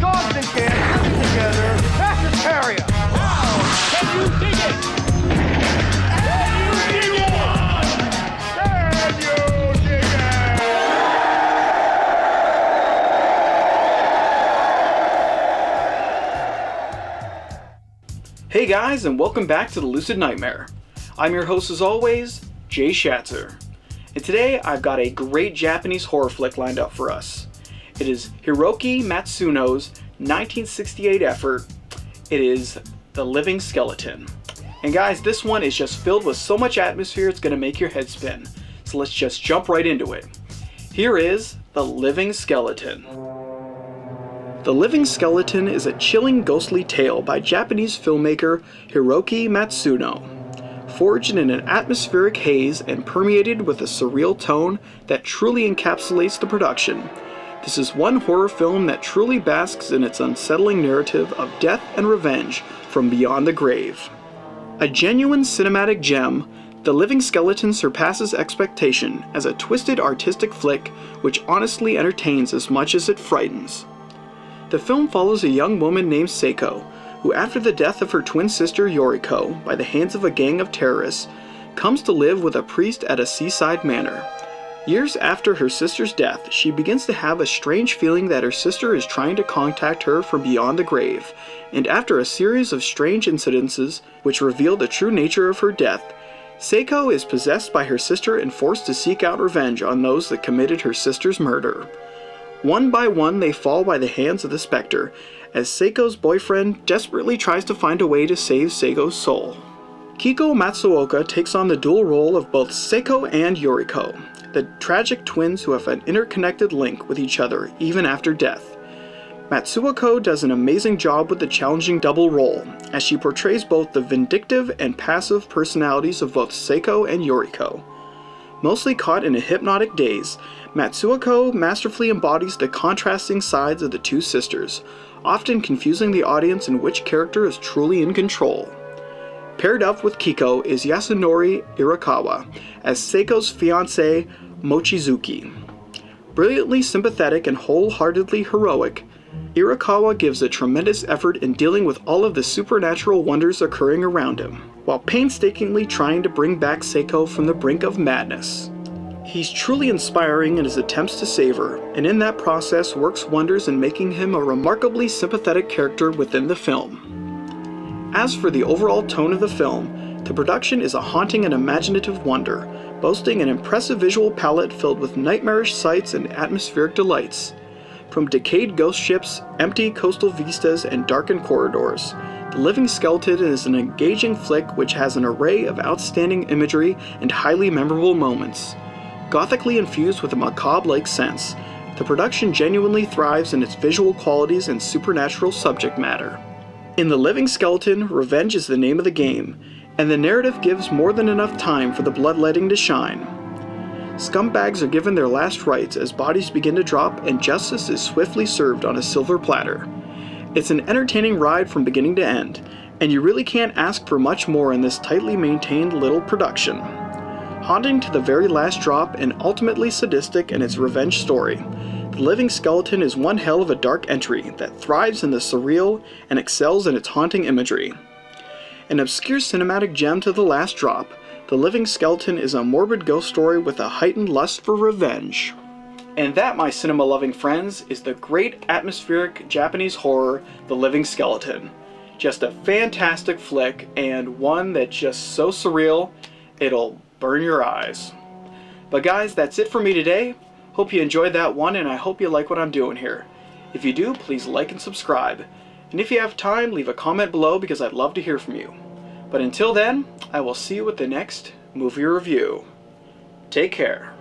Dogs and cats living together. That's hysteria. Wow! Can you dig it? Can you dig it? Can you dig it? Hey guys, and welcome back to the Lucid Nightmare. I'm your host as always, Jay Schatzer. And today I've got a great Japanese horror flick lined up for us. It is Hiroki Matsuno's 1968 effort. It is The Living Skeleton. And guys, this one is just filled with so much atmosphere it's going to make your head spin. So let's just jump right into it. Here is The Living Skeleton. The Living Skeleton is a chilling ghostly tale by Japanese filmmaker Hiroki Matsuno. Forged in an atmospheric haze and permeated with a surreal tone that truly encapsulates the production. This is one horror film that truly basks in its unsettling narrative of death and revenge from beyond the grave. A genuine cinematic gem, The Living Skeleton surpasses expectation as a twisted artistic flick which honestly entertains as much as it frightens. The film follows a young woman named Seiko, who after the death of her twin sister Yoriko by the hands of a gang of terrorists, comes to live with a priest at a seaside manor. Years after her sister's death, she begins to have a strange feeling that her sister is trying to contact her from beyond the grave, and after a series of strange incidences which reveal the true nature of her death, Seiko is possessed by her sister and forced to seek out revenge on those that committed her sister's murder. One by one they fall by the hands of the specter, as Seiko's boyfriend desperately tries to find a way to save Seiko's soul. Kiko Matsuoka takes on the dual role of both Seiko and Yoriko, the tragic twins who have an interconnected link with each other even after death. Matsuoka does an amazing job with the challenging double role, as she portrays both the vindictive and passive personalities of both Seiko and Yoriko. Mostly caught in a hypnotic daze, Matsuoka masterfully embodies the contrasting sides of the two sisters, often confusing the audience in which character is truly in control. Paired up with Kiko is Yasunori Irakawa as Seiko's fiancé Mochizuki. Brilliantly sympathetic and wholeheartedly heroic, Irakawa gives a tremendous effort in dealing with all of the supernatural wonders occurring around him, while painstakingly trying to bring back Seiko from the brink of madness. He's truly inspiring in his attempts to save her, and in that process works wonders in making him a remarkably sympathetic character within the film. As for the overall tone of the film, the production is a haunting and imaginative wonder, boasting an impressive visual palette filled with nightmarish sights and atmospheric delights. From decayed ghost ships, empty coastal vistas, and darkened corridors, The Living Skeleton is an engaging flick which has an array of outstanding imagery and highly memorable moments. Gothically infused with a macabre-like sense, the production genuinely thrives in its visual qualities and supernatural subject matter. In The Living Skeleton, revenge is the name of the game, and the narrative gives more than enough time for the bloodletting to shine. Scumbags are given their last rites as bodies begin to drop and justice is swiftly served on a silver platter. It's an entertaining ride from beginning to end, and you really can't ask for much more in this tightly maintained little production. Haunting to the very last drop and ultimately sadistic in its revenge story, The Living Skeleton is one hell of a dark entry that thrives in the surreal and excels in its haunting imagery. An obscure cinematic gem to the last drop, The Living Skeleton is a morbid ghost story with a heightened lust for revenge. And that, my cinema-loving friends, is the great atmospheric Japanese horror, The Living Skeleton. Just a fantastic flick, and one that's just so surreal, it'll burn your eyes. But guys, that's it for me today. Hope you enjoyed that one, and I hope you like what I'm doing here. If you do, please like and subscribe. And if you have time, leave a comment below because I'd love to hear from you. But until then, I will see you with the next movie review. Take care.